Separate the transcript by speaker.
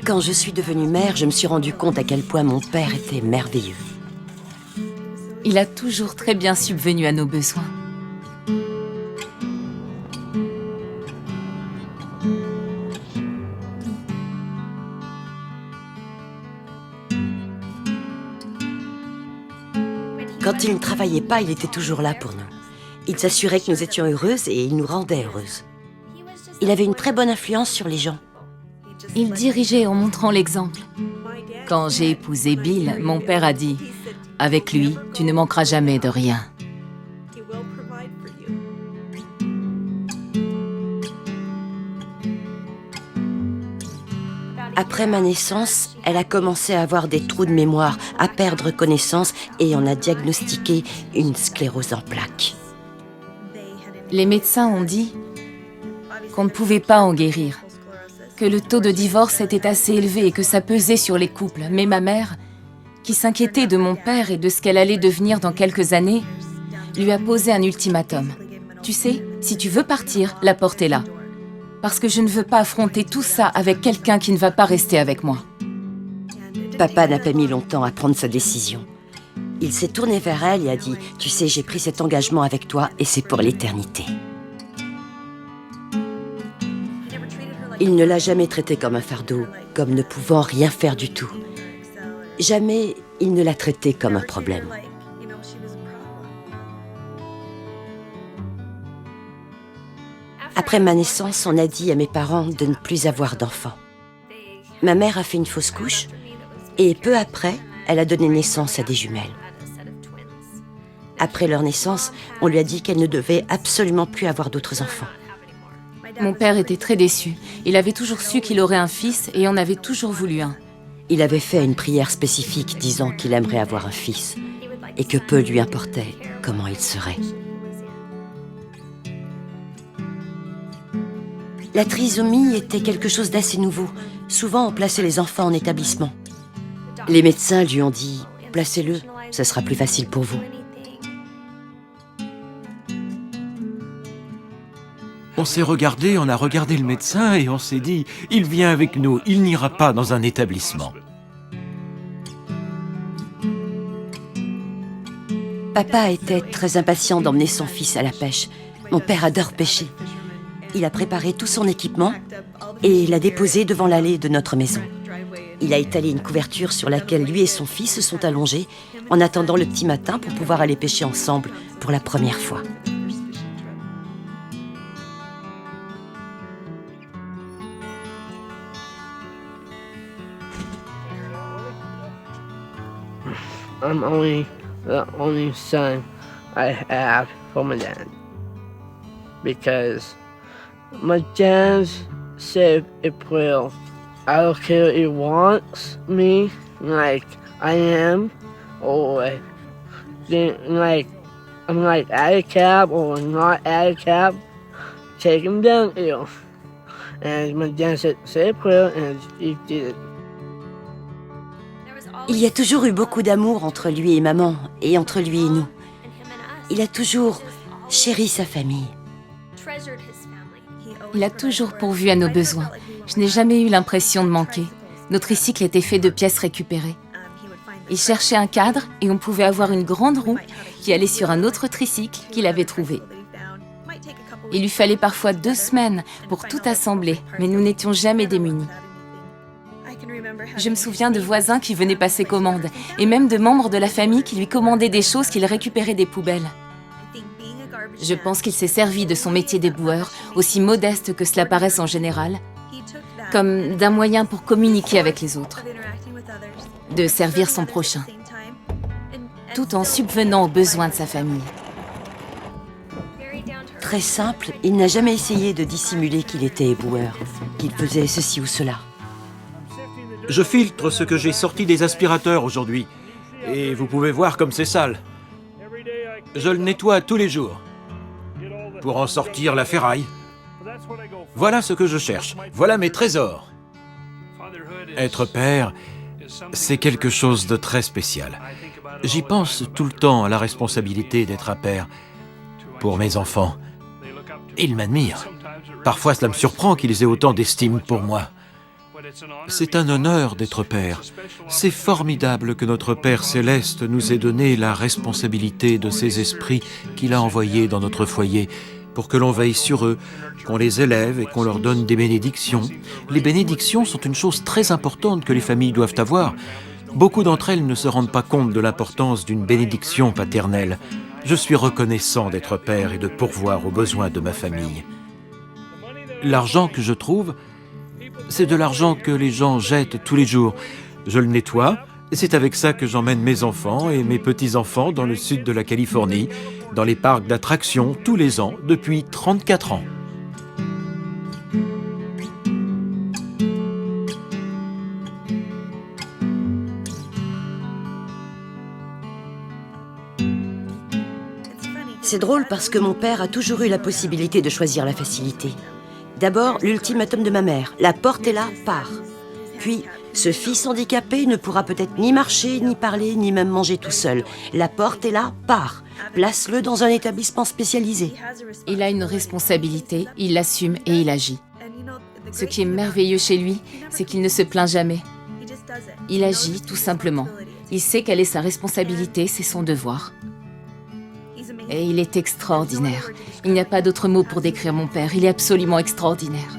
Speaker 1: Quand je suis devenue mère, je me suis rendu compte à quel point mon père était merveilleux.
Speaker 2: Il a toujours très bien subvenu à nos besoins.
Speaker 1: Quand il ne travaillait pas, il était toujours là pour nous. Il s'assurait que nous étions heureuses et il nous rendait heureuses. Il avait une très bonne influence sur les gens.
Speaker 2: Il dirigeait en montrant l'exemple. Quand j'ai épousé Bill, mon père a dit « Avec lui, tu ne manqueras jamais de rien ».
Speaker 1: Après ma naissance, elle a commencé à avoir des trous de mémoire, à perdre connaissance et on a diagnostiqué une sclérose en plaques.
Speaker 2: Les médecins ont dit qu'on ne pouvait pas en guérir, que le taux de divorce était assez élevé et que ça pesait sur les couples. Mais ma mère, qui s'inquiétait de mon père et de ce qu'elle allait devenir dans quelques années, lui a posé un ultimatum. « Tu sais, si tu veux partir, la porte est là. Parce que je ne veux pas affronter tout ça avec quelqu'un qui ne va pas rester avec moi. »
Speaker 1: Papa n'a pas mis longtemps à prendre sa décision. Il s'est tourné vers elle et a dit « Tu sais, j'ai pris cet engagement avec toi et c'est pour l'éternité. » Il ne l'a jamais traitée comme un fardeau, comme ne pouvant rien faire du tout. Jamais il ne l'a traitée comme un problème. Après ma naissance, on a dit à mes parents de ne plus avoir d'enfants. Ma mère a fait une fausse couche et peu après, elle a donné naissance à des jumelles. Après leur naissance, on lui a dit qu'elle ne devait absolument plus avoir d'autres enfants.
Speaker 2: Mon père était très déçu. Il avait toujours su qu'il aurait un fils et en avait toujours voulu un.
Speaker 1: Il avait fait une prière spécifique disant qu'il aimerait avoir un fils et que peu lui importait comment il serait. La trisomie était quelque chose d'assez nouveau. Souvent, on plaçait les enfants en établissement. Les médecins lui ont dit « Placez-le, ce sera plus facile pour vous. »
Speaker 3: On s'est regardé, on a regardé le médecin et on s'est dit « Il vient avec nous, il n'ira pas dans un établissement. »
Speaker 1: Papa était très impatient d'emmener son fils à la pêche. Mon père adore pêcher. Il a préparé tout son équipement et l'a déposé devant l'allée de notre maison. Il a étalé une couverture sur laquelle lui et son fils se sont allongés en attendant le petit matin pour pouvoir aller pêcher ensemble pour la première fois.
Speaker 4: I'm the only son I have from my dad. Because my dad said it will. I don't care if he wants me like I am, or like I'm like at a cab or not at a cab. Take him down here. And my dad said, say a prayer, and he did it.
Speaker 1: Il y a toujours eu beaucoup d'amour entre lui et maman, et entre lui et nous. Il a toujours chéri sa famille.
Speaker 2: Il a toujours pourvu à nos besoins. Je n'ai jamais eu l'impression de manquer. Nos tricycles étaient faits de pièces récupérées. Il cherchait un cadre et on pouvait avoir une grande roue qui allait sur un autre tricycle qu'il avait trouvé. Il lui fallait parfois 2 semaines pour tout assembler, mais nous n'étions jamais démunis. Je me souviens de voisins qui venaient passer commande, et même de membres de la famille qui lui commandaient des choses qu'il récupérait des poubelles. Je pense qu'il s'est servi de son métier d'éboueur, aussi modeste que cela paraisse en général, comme d'un moyen pour communiquer avec les autres, de servir son prochain, tout en subvenant aux besoins de sa famille.
Speaker 1: Très simple, il n'a jamais essayé de dissimuler qu'il était éboueur, qu'il faisait ceci ou cela.
Speaker 3: Je filtre ce que j'ai sorti des aspirateurs aujourd'hui. Et vous pouvez voir comme c'est sale. Je le nettoie tous les jours. Pour en sortir la ferraille. Voilà ce que je cherche. Voilà mes trésors. Être père, c'est quelque chose de très spécial. J'y pense tout le temps à la responsabilité d'être un père pour mes enfants. Ils m'admirent. Parfois, cela me surprend qu'ils aient autant d'estime pour moi. C'est un honneur d'être père. C'est formidable que notre Père céleste nous ait donné la responsabilité de ces esprits qu'il a envoyés dans notre foyer pour que l'on veille sur eux, qu'on les élève et qu'on leur donne des bénédictions. Les bénédictions sont une chose très importante que les familles doivent avoir. Beaucoup d'entre elles ne se rendent pas compte de l'importance d'une bénédiction paternelle. Je suis reconnaissant d'être père et de pourvoir aux besoins de ma famille. L'argent que je trouve, c'est de l'argent que les gens jettent tous les jours. Je le nettoie, et c'est avec ça que j'emmène mes enfants et mes petits-enfants dans le sud de la Californie, dans les parcs d'attractions tous les ans depuis 34 ans.
Speaker 1: C'est drôle parce que mon père a toujours eu la possibilité de choisir la facilité. D'abord, l'ultimatum de ma mère. La porte est là, pars. Puis, ce fils handicapé ne pourra peut-être ni marcher, ni parler, ni même manger tout seul. La porte est là, pars. Place-le dans un établissement spécialisé.
Speaker 2: Il a une responsabilité, il l'assume et il agit. Ce qui est merveilleux chez lui, c'est qu'il ne se plaint jamais. Il agit tout simplement. Il sait quelle est sa responsabilité, c'est son devoir. Et il est extraordinaire. Il n'y a pas d'autre mot pour décrire mon père, il est absolument extraordinaire.